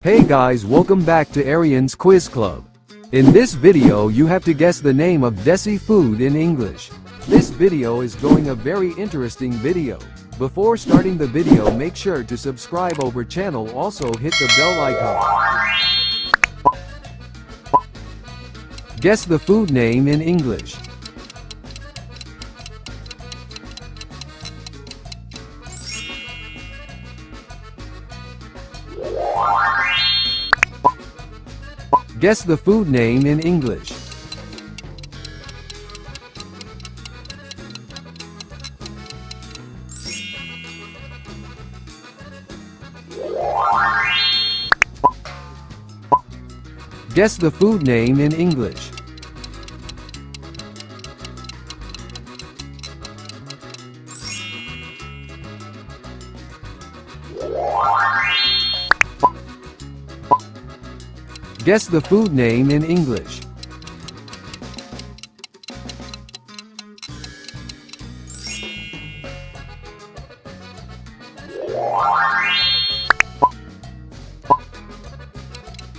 Hey guys, welcome back to Arian's Quiz Club. In this video you have to guess the name of Desi food in English. This video is going a very interesting video. Before starting the video, make sure to subscribe our channel, also hit the bell icon. Guess the food name in English. Guess the food name in English. Guess the food name in English. Guess the food name in English.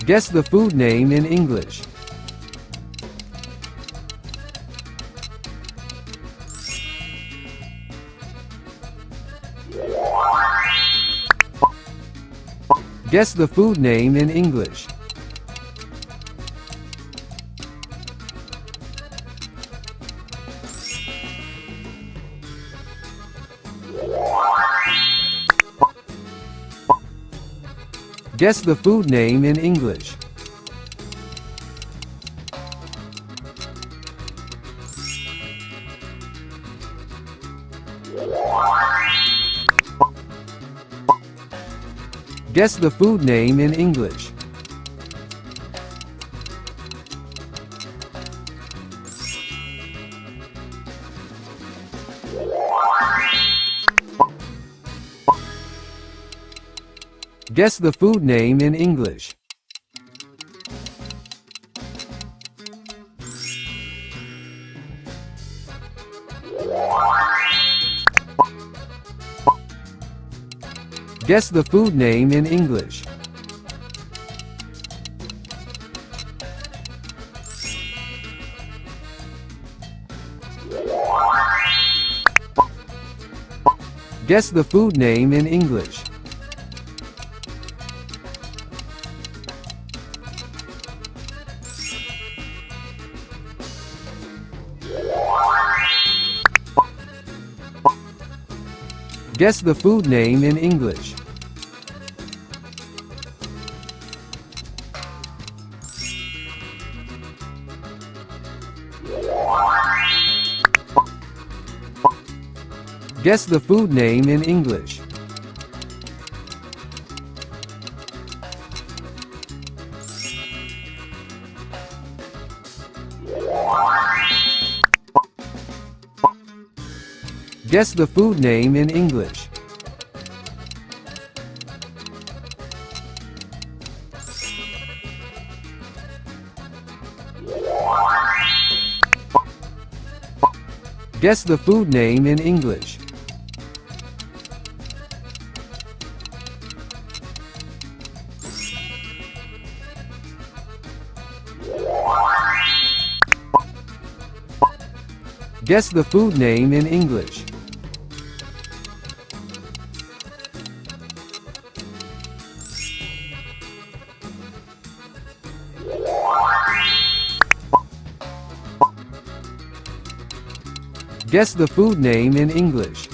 Guess the food name in English. Guess the food name in English. Guess the food name in English. Guess the food name in English. Guess the food name in English. Guess the food name in English. Guess the food name in English. Guess the food name in English. Guess the food name in English. Guess the food name in English. Guess the food name in English. Guess the food name in English. Guess the food name in English.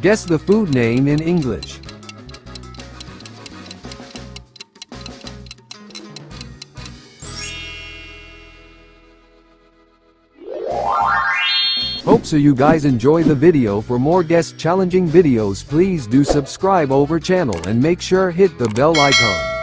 Guess the food name in English. Hope so you guys enjoy the video. For more guest challenging videos, please do subscribe our channel and make sure hit the bell icon.